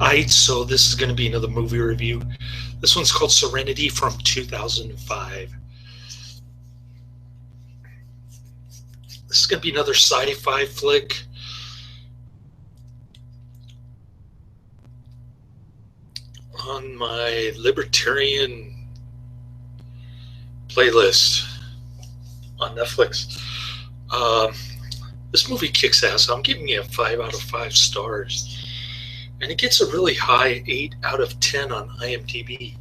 Alright, so this is going to be another movie review. This one's called Serenity from 2005. This is going to be another sci-fi flick. On my libertarian playlist on Netflix. This movie kicks ass. I'm giving it a 5 out of 5 stars. And it gets a really high 8 out of 10 on IMDb.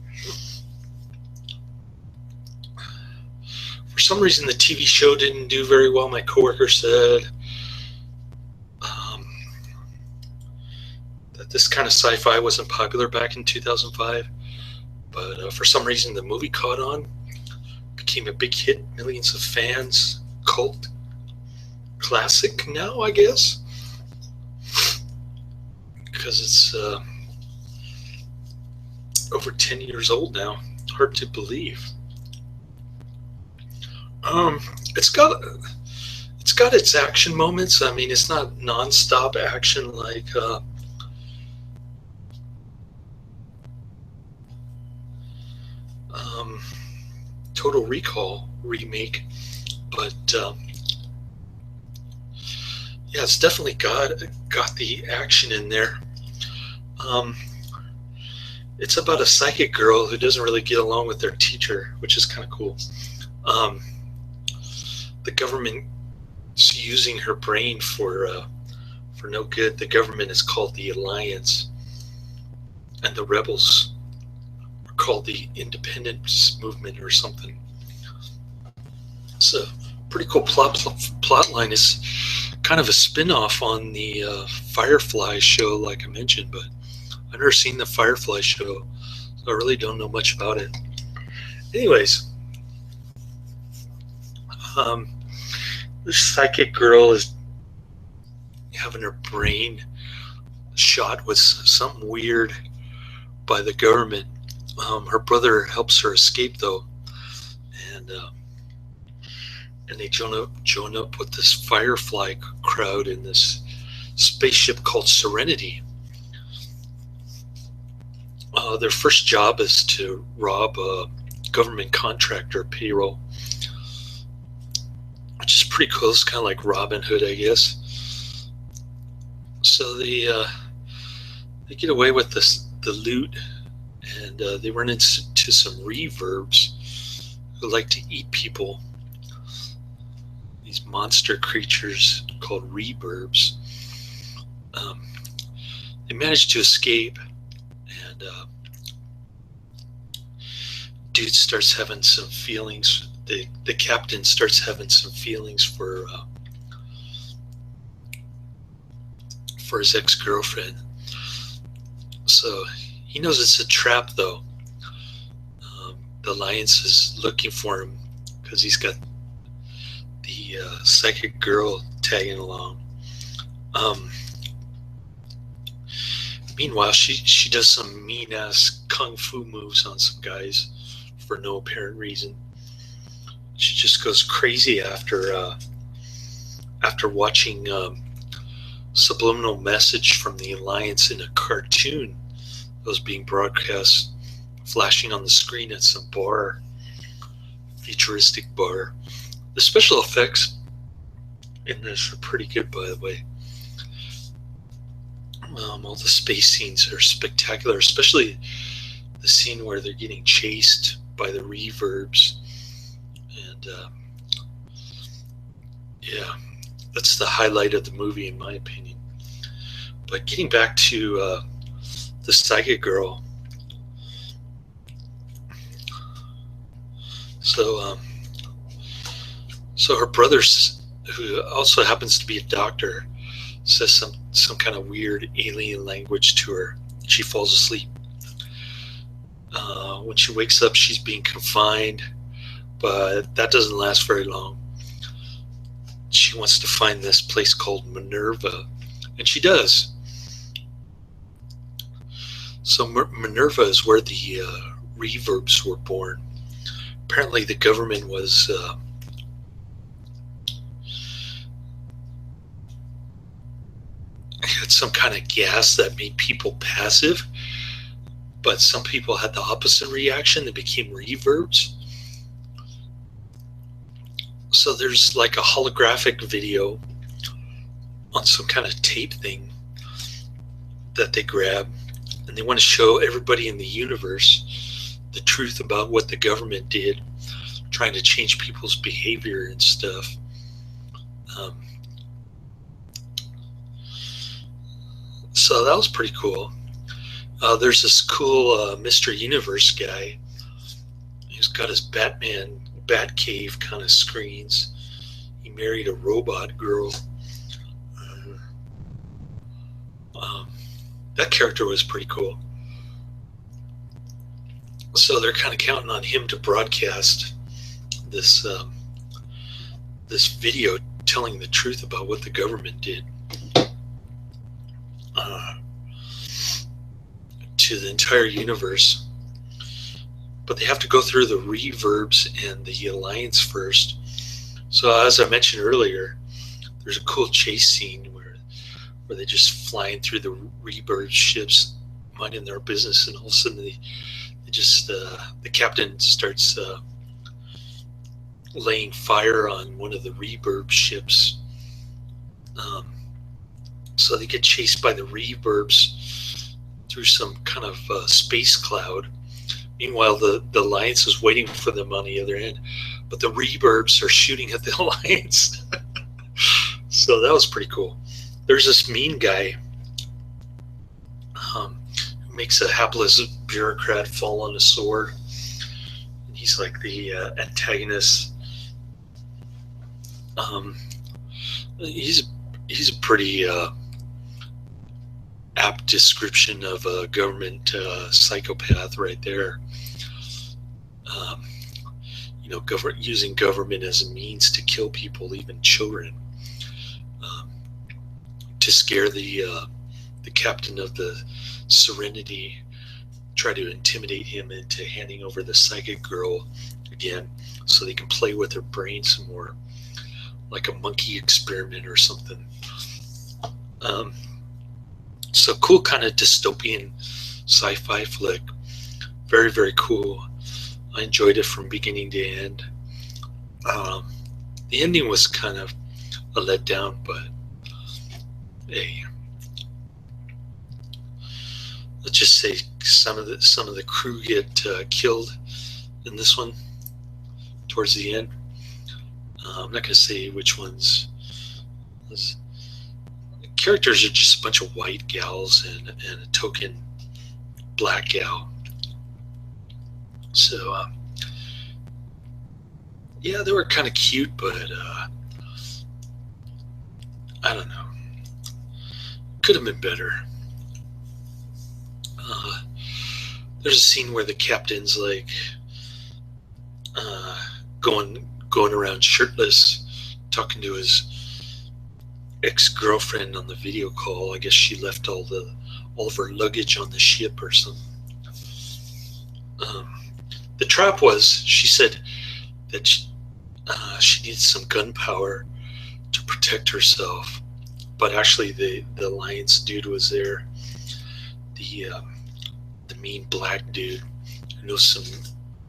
For some reason, the TV show didn't do very well. My coworker said that this kind of sci-fi wasn't popular back in 2005. But for some reason, the movie caught on, became a big hit, millions of fans, cult classic now, I guess, because it's over 10 years old now. Hard to believe. It's got its action moments. I mean, it's not non-stop action like Total Recall remake, but yeah, it's definitely got the action in there. It's about a psychic girl who doesn't really get along with their teacher, which is kind of cool. The government's using her brain for no good. The government is called the Alliance, and the rebels are called the Independence Movement or something. It's a pretty cool plot line. Is kind of a spin-off on the Firefly show, like I mentioned, but I've never seen the Firefly show, so I really don't know much about it. Anyways, this psychic girl is having her brain shot with something weird by the government. Her brother helps her escape, though, and they join up with this Firefly crowd in this spaceship called Serenity. Their first job is to rob a government contractor payroll, which is pretty cool. It's kind of like Robin Hood, I guess. So they get away with the loot, and they run into some reverbs who like to eat people. These monster creatures called reverbs. They manage to escape, and dude starts having some feelings. The captain starts having some feelings for his ex-girlfriend. So he knows it's a trap, though. The Alliance is looking for him because he's got the psychic girl tagging along. Meanwhile, she does some mean-ass kung fu moves on some guys for no apparent reason. She just goes crazy after watching subliminal message from the Alliance in a cartoon that was being broadcast, flashing on the screen at some bar, futuristic bar. The special effects in this are pretty good, by the way. All the space scenes are spectacular, especially the scene where they're getting chased by the reverbs. And yeah, that's the highlight of the movie, in my opinion. But getting back to the psychic girl. So her brother, who also happens to be a doctor, says some kind of weird alien language to her. She falls asleep. When she wakes up, she's being confined, but that doesn't last very long. She wants to find this place called Minerva, and she does. So Minerva is where the reverbs were born. Apparently the government was had some kind of gas that made people passive, but some people had the opposite reaction. They became reverbs. So there's like a holographic video on some kind of tape thing that they grab, and they want to show everybody in the universe the truth about what the government did, trying to change people's behavior and stuff. So that was pretty cool. There's this cool Mr. Universe guy. He's got his Batman Batcave kind of screens. He married a robot girl. That character was pretty cool. So they're kind of counting on him to broadcast this this video telling the truth about what the government did to the entire universe. But they have to go through the reverbs and the alliance first. So as I mentioned earlier, there's a cool chase scene where they're just flying through the reverb ships, minding their business, and all of a sudden they just the captain starts laying fire on one of the reverb ships. So they get chased by the reverbs through some kind of space cloud. Meanwhile, the Alliance is waiting for them on the other end, but the reverbs are shooting at the Alliance. So that was pretty cool. There's this mean guy who makes a hapless bureaucrat fall on a sword. He's like the antagonist. He's a pretty apt description of a government psychopath right there. Using government as a means to kill people, even children, to scare the captain of the Serenity, try to intimidate him into handing over the psychic girl again so they can play with her brain some more, like a monkey experiment or something. So cool, kind of dystopian sci-fi flick. Very, very cool. I enjoyed it from beginning to end. The ending was kind of a letdown, but hey, let's just say some of the crew get killed in this one towards the end. I'm not going to say which ones. The characters are just a bunch of white gals and a token black gal. So yeah, they were kind of cute, but I don't know. Could have been better. There's a scene where the captain's like going around shirtless, talking to his ex-girlfriend on the video call. I guess she left all of her luggage on the ship or something. The trap was, she said that she needs some gunpowder to protect herself, but actually the Alliance dude was there, the mean black dude who knows some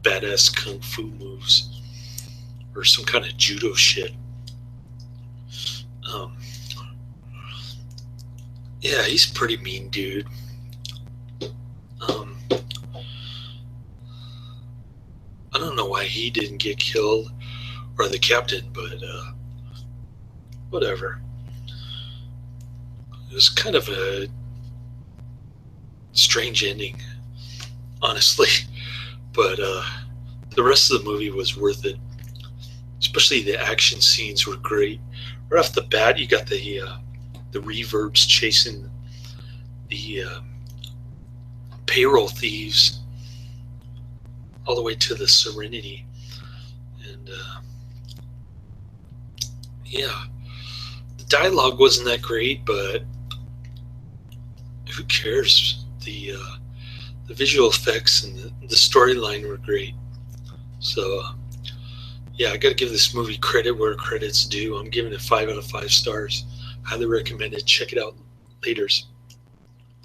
badass kung fu moves or some kind of judo shit. Yeah, he's a pretty mean dude. I don't know why he didn't get killed, or the captain, but whatever. It was kind of a strange ending, honestly, but the rest of the movie was worth it. Especially the action scenes were great. Right off the bat, you got the reverbs chasing the payroll thieves all the way to the Serenity, and yeah, the dialogue wasn't that great, but who cares? The visual effects and the storyline were great. So yeah, I got to give this movie credit where credit's due. I'm giving it 5 out of 5 stars. Highly recommend it. Check it out. leaders.